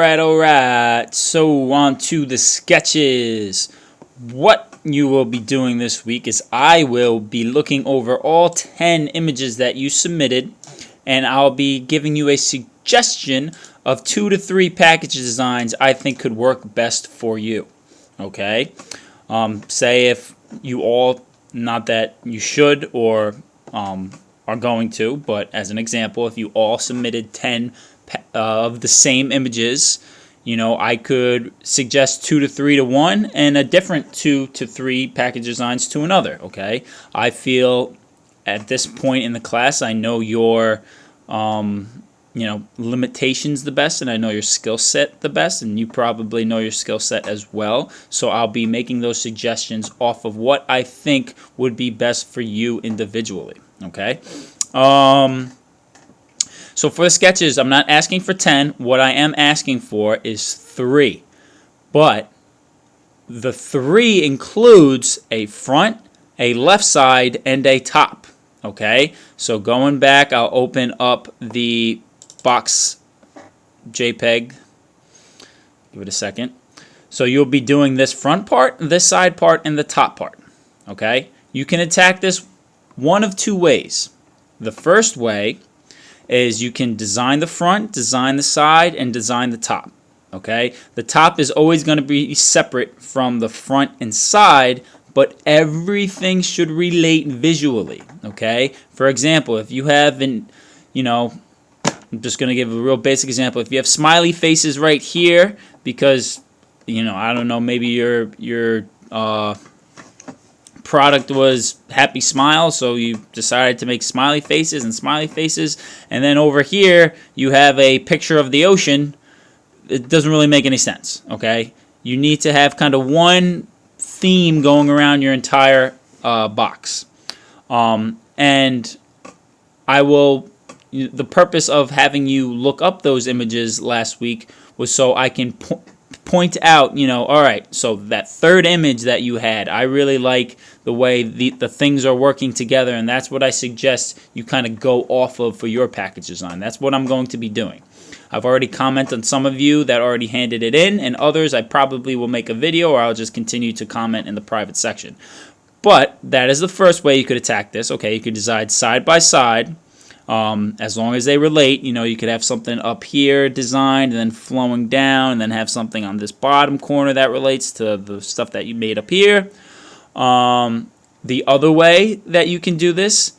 Alright, so on to the sketches. What you will be doing this week is I will be looking over all 10 images that you submitted, and I'll be giving you a suggestion of 2 to 3 package designs I think could work best for you. Okay? Say if you all, not that you should or are going to, but as an example, if you all submitted 10 of the same images, I could suggest 2 to 3 to one and a different 2 to 3 package designs to another. Okay, I feel at this point in the class I know your limitations the best, and I know your skill set the best, and you probably know your skill set as well. So I'll be making those suggestions off of what I think would be best for you individually. Okay. So for the sketches, I'm not asking for 10. What I am asking for is 3. But the 3 includes a front, a left side, and a top. Okay? So going back, I'll open up the box JPEG. Give it a second. So you'll be doing this front part, this side part, and the top part. Okay? You can attack this one of 2 ways. The first way is you can design the front, design the side, and design the top. Okay? The top is always going to be separate from the front and side, but everything should relate visually. Okay? For example, if you have I'm just going to give a real basic example. If you have smiley faces right here, because I don't know, maybe your product was Happy Smile, so you decided to make smiley faces and smiley faces, and then over here you have a picture of the ocean. It doesn't really make any sense. Okay, you need to have kind of one theme going around your entire box, and the purpose of having you look up those images last week was so I can point out, all right, so that third image that you had, I really like the way the things are working together, and that's what I suggest you kind of go off of for your package design. That's what I'm going to be doing. I've already commented on some of you that already handed it in, and others I probably will make a video, or I'll just continue to comment in the private section. But that is the first way you could attack this. Okay, you could decide side by side. As long as they relate, you could have something up here designed and then flowing down, and then have something on this bottom corner that relates to the stuff that you made up here. The other way that you can do this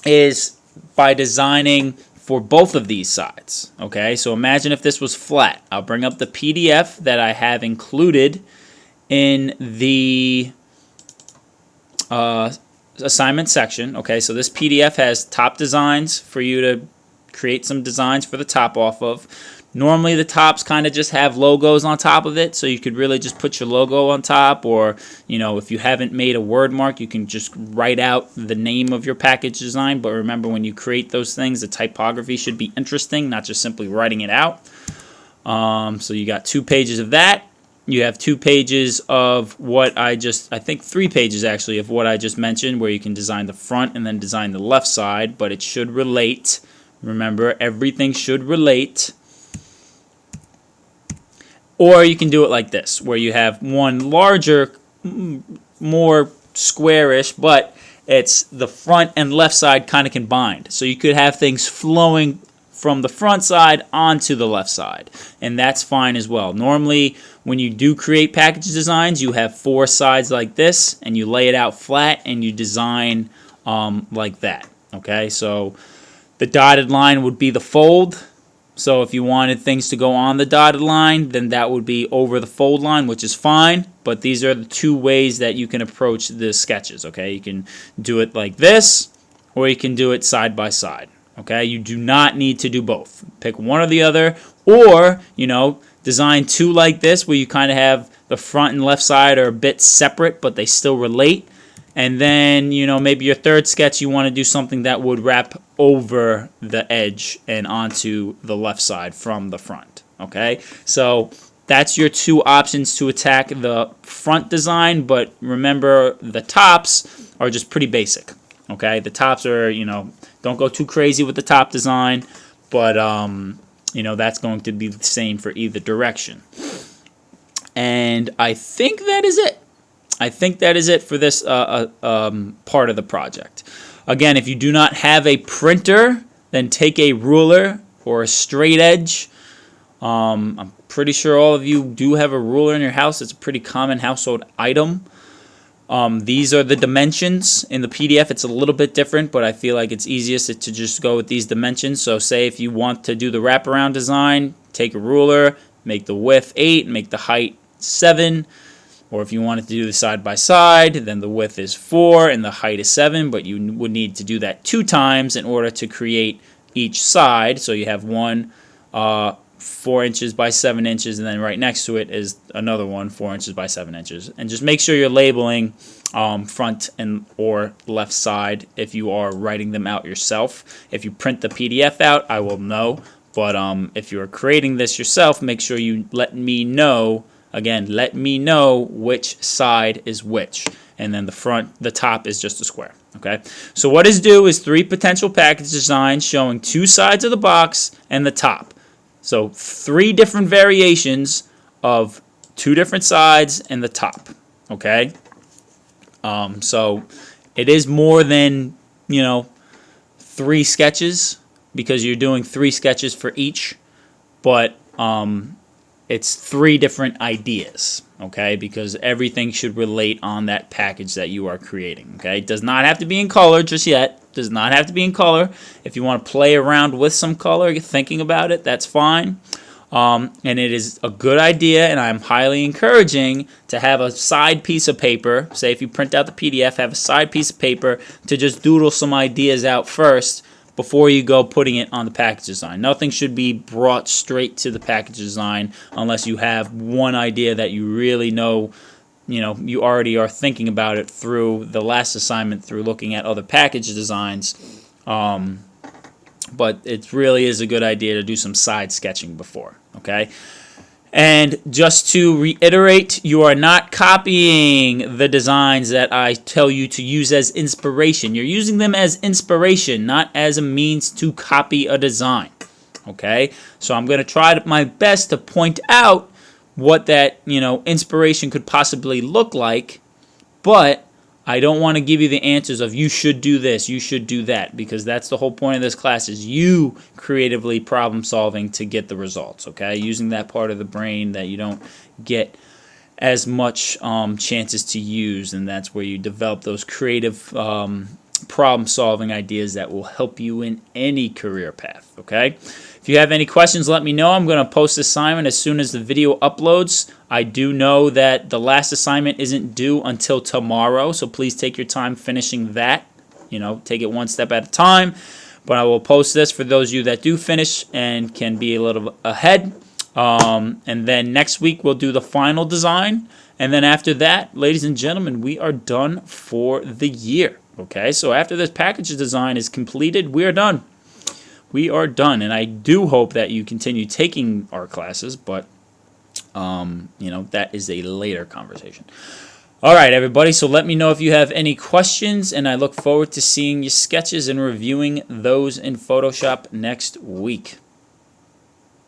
is by designing for both of these sides. Okay, so imagine if this was flat. I'll bring up the PDF that I have included in the assignment section. Okay, so this PDF has top designs for you to create some designs for the top off of. Normally the tops kind of just have logos on top of it, so you could really just put your logo on top, or if you haven't made a word mark, you can just write out the name of your package design. But remember, when you create those things, the typography should be interesting, not just simply writing it out. So you got 2 pages of that. You have 2 pages of I think 3 pages actually, of what I just mentioned, where you can design the front and then design the left side, but it should relate. Remember, everything should relate. Or you can do it like this, where you have one larger, more squarish, but it's the front and left side kind of combined. So you could have things flowing from the front side onto the left side, and that's fine as well. Normally, when you do create package designs, you have 4 sides like this, and you lay it out flat, and you design like that. Okay, so the dotted line would be the fold. So if you wanted things to go on the dotted line, then that would be over the fold line, which is fine. But these are the 2 ways that you can approach the sketches. Okay, you can do it like this, or you can do it side by side. Okay, you do not need to do both. Pick one or the other, or design 2 like this, where you kind of have the front and left side are a bit separate, but they still relate. And then, maybe your third sketch, you want to do something that would wrap over the edge and onto the left side from the front. Okay, so that's your 2 options to attack the front design. But remember, the tops are just pretty basic. Okay, the tops are, don't go too crazy with the top design, but that's going to be the same for either direction. And I think that is it. I think that is it for this part of the project. Again, if you do not have a printer, then take a ruler or a straight edge. I'm pretty sure all of you do have a ruler in your house. It's a pretty common household item. These are the dimensions. In the PDF, it's a little bit different, but I feel like it's easiest to just go with these dimensions. So say if you want to do the wraparound design, take a ruler, make the width 8, make the height 7. Or if you wanted to do the side by side, then the width is 4 and the height is 7, but you would need to do that 2 times in order to create each side. So you have one 4 inches by 7 inches, and then right next to it is another one 4 inches by 7 inches. And just make sure you're labeling front and or left side if you are writing them out yourself. If you print the PDF out, I will know. But if you are creating this yourself, make sure you let me know. Again, let me know which side is which. And then the top is just a square. Okay? So what is due is 3 potential package designs showing 2 sides of the box and the top. So 3 different variations of 2 different sides and the top. Okay? So it is more than, 3 sketches because you're doing 3 sketches for each. But it's 3 different ideas, okay? Because everything should relate on that package that you are creating, okay? It does not have to be in color just yet. Does not have to be in color. If you want to play around with some color, you're thinking about it, that's fine. And it is a good idea, and I'm highly encouraging to have a side piece of paper. Say if you print out the PDF, have a side piece of paper to just doodle some ideas out first before you go putting it on the package design. Nothing should be brought straight to the package design unless you have one idea that you really know, you already are thinking about it through the last assignment, through looking at other package designs. But it really is a good idea to do some side sketching before, okay? And just to reiterate, you are not copying the designs that I tell you to use as inspiration. You're using them as inspiration, not as a means to copy a design. Okay? So I'm going to try my best to point out what that, inspiration could possibly look like, but I don't want to give you the answers of you should do this, you should do that, because that's the whole point of this class is you creatively problem solving to get the results, okay? Using that part of the brain that you don't get as much chances to use, and that's where you develop those creative problem solving ideas that will help you in any career path, okay? If you have any questions, let me know. I'm going to post the assignment as soon as the video uploads. I do know that the last assignment isn't due until tomorrow, so please take your time finishing that. Take it one step at a time. But I will post this for those of you that do finish and can be a little ahead. And then next week we'll do the final design. And then after that, ladies and gentlemen, we are done for the year. Okay, so after this package design is completed, we are done. We are done, and I do hope that you continue taking our classes, but, that is a later conversation. All right, everybody, so let me know if you have any questions, and I look forward to seeing your sketches and reviewing those in Photoshop next week.